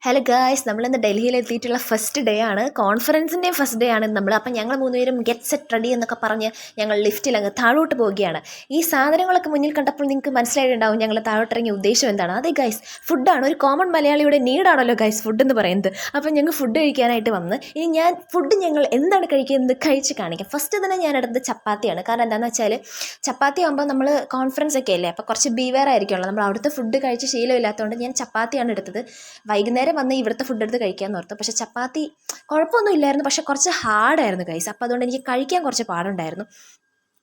Hello guys, നമ്മളിന്ന് ഡൽഹിയിലെത്തിയിട്ടുള്ള first day ആണ്. കോൺഫറൻസിൻ്റെയും first day ആണ് നമ്മൾ. അപ്പം ഞങ്ങൾ മൂന്നുപേരും ഗെറ്റ് സെറ്റ് റെഡി എന്നൊക്കെ പറഞ്ഞ് ഞങ്ങൾ ലിഫ്റ്റിൽ അങ്ങ് താഴോട്ട് പോവുകയാണ്. ഈ സാധനങ്ങളൊക്കെ മുന്നിൽ കണ്ടപ്പോൾ നിങ്ങൾക്ക് മനസ്സിലായിട്ടുണ്ടാവും ഞങ്ങൾ താഴോട്ടിറങ്ങിയ ഉദ്ദേശം എന്താണ്. അതെ ഗൈസ്, ഫുഡാണ്. ഒരു കോമൺ മലയാളിയുടെ നീഡാണല്ലോ ഗൈസ് ഫുഡ് എന്ന് പറയുന്നത്. അപ്പം ഞങ്ങൾ ഫുഡ് കഴിക്കാനായിട്ട് വന്ന് ഇനി ഞങ്ങൾ എന്താണ് കഴിക്കുന്നത് കഴിച്ച് കാണിക്കാം. ഫസ്റ്റ് തന്നെ ഞാൻ എടുത്തത് ചപ്പാത്തിയാണ്. കാരണം എന്താണെന്ന് വെച്ചാൽ ചപ്പാത്തി ആകുമ്പോൾ നമ്മൾ കോൺഫറൻസ് ഒക്കെ അല്ലേ, അപ്പോൾ കുറച്ച് ബീവർ ആയിരിക്കുമല്ലോ. നമ്മൾ അവിടുത്തെ ഫുഡ് കഴിച്ച് ശീലമില്ലാത്തതുകൊണ്ട് ഞാൻ ചപ്പാത്തിയാണ് എടുത്തത്. വൈകുന്നേരം വന്ന് ഇവിടുത്തെ ഫുഡ് എടുത്ത് കഴിക്കാമെന്ന് ഓർത്തു. പക്ഷേ ചപ്പാത്തി കുഴപ്പമൊന്നും ഇല്ലായിരുന്നു, പക്ഷേ കുറച്ച് ഹാർഡായിരുന്നു ഗൈസ്. അപ്പോൾ അതുകൊണ്ട് എനിക്ക് കഴിക്കാൻ കുറച്ച് പാടുണ്ടായിരുന്നു.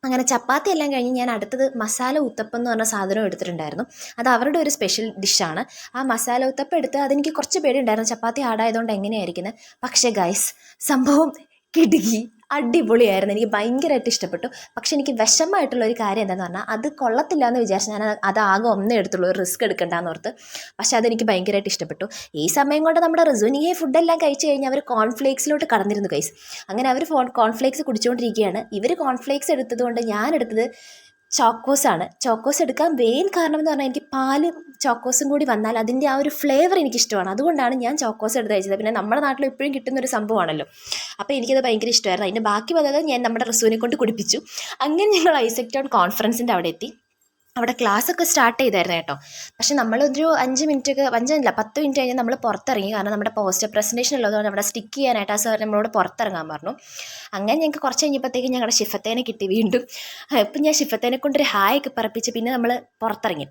അങ്ങനെ ചപ്പാത്തി എല്ലാം കഴിഞ്ഞ് ഞാൻ അടുത്തത് മസാല ഉത്തപ്പം എന്ന് പറഞ്ഞ സാധനം എടുത്തിട്ടുണ്ടായിരുന്നു. അത് അവരുടെ ഒരു സ്പെഷ്യൽ ഡിഷാണ്. ആ മസാല ഉത്തപ്പം എടുത്ത് അതെനിക്ക് കുറച്ച് പേടിയുണ്ടായിരുന്നു, ചപ്പാത്തി ഹാർഡായതുകൊണ്ട് എങ്ങനെയായിരിക്കുന്നത്. പക്ഷേ ഗൈസ്, സംഭവം കിടുകി അടിപൊളിയായിരുന്നു. എനിക്ക് ഭയങ്കരമായിട്ട് ഇഷ്ടപ്പെട്ടു. പക്ഷെ എനിക്ക് വിഷമമായിട്ടുള്ളൊരു കാര്യം എന്താണെന്ന് പറഞ്ഞാൽ അത് കൊള്ളത്തില്ല എന്ന് വിചാരിച്ച് ഞാൻ അത് ആകെ ഒന്നേ എടുത്തുള്ളൂ, ഒരു റിസ്ക് എടുക്കണ്ടെന്ന് ഓർത്ത്. പക്ഷെ അതെനിക്ക് ഭയങ്കരമായിട്ട് ഇഷ്ടപ്പെട്ടു. ഈ സമയം കൊണ്ട് നമ്മുടെ റിസുനിയെ ഫുഡെല്ലാം കഴിച്ച് കഴിഞ്ഞ് അവർ കോൺഫ്ലേക്സിലോട്ട് കടന്നിരുന്നു ഗൈസ്. അങ്ങനെ അവർ കോൺഫ്ലേക്സ് കുടിച്ചുകൊണ്ടിരിക്കുകയാണ്. ഇവർ കോൺഫ്ലേക്സ് എടുത്തതുകൊണ്ട് ഞാൻ എടുത്തത് ചോക്കോസാണ്. ചോക്കോസ് എടുക്കാൻ മെയിൻ കാരണം എന്ന് പറഞ്ഞാൽ എനിക്ക് പാലും ചോക്കോസും കൂടി വന്നാൽ അതിൻ്റെ ആ ഒരു ഫ്ലേവർ എനിക്കിഷ്ടമാണ്. അതുകൊണ്ടാണ് ഞാൻ ചോക്കോസ് എടുത്ത് കഴിച്ചത്. പിന്നെ നമ്മുടെ നാട്ടിൽ എപ്പോഴും കിട്ടുന്നൊരു സംഭവമാണല്ലോ, അപ്പോൾ എനിക്കത് ഭയങ്കര ഇഷ്ടമായിരുന്നു. അതിൻ്റെ ബാക്കി വന്നത് ഞാൻ നമ്മുടെ റിസുവിനെ കൊണ്ട് കുടിപ്പിച്ചു. അങ്ങനെ ഞങ്ങൾ ഐസക് ടൗൺ കോൺഫറൻസിൻ്റെ അവിടെ എത്തി. അവിടെ ക്ലാസ്സൊക്കെ സ്റ്റാർട്ട് ചെയ്തായിരുന്നു കേട്ടോ. പക്ഷെ നമ്മളൊരു 10 മിനിറ്റ് കഴിഞ്ഞ് നമ്മൾ പുറത്തിറങ്ങി. കാരണം നമ്മുടെ പോസ്റ്റർ പ്രസൻറ്റേഷൻ ഉള്ളതുകൊണ്ട് അവിടെ സ്റ്റിക്ക് ചെയ്യാനായിട്ട് ആ സാർ നമ്മളോട് പുറത്തിറങ്ങാൻ പറഞ്ഞു. അങ്ങനെ ഞങ്ങൾക്ക് കുറച്ച് കഴിഞ്ഞപ്പോഴത്തേക്കും ഞങ്ങളുടെ ഷിഫത്തേനെ കിട്ടി വീണ്ടും. ഇപ്പം ഞാൻ ഷിഫത്തേനെ കൊണ്ടൊരു ഹായ് ഒക്കെ പറപ്പിച്ച് പിന്നെ നമ്മൾ പുറത്തിറങ്ങി.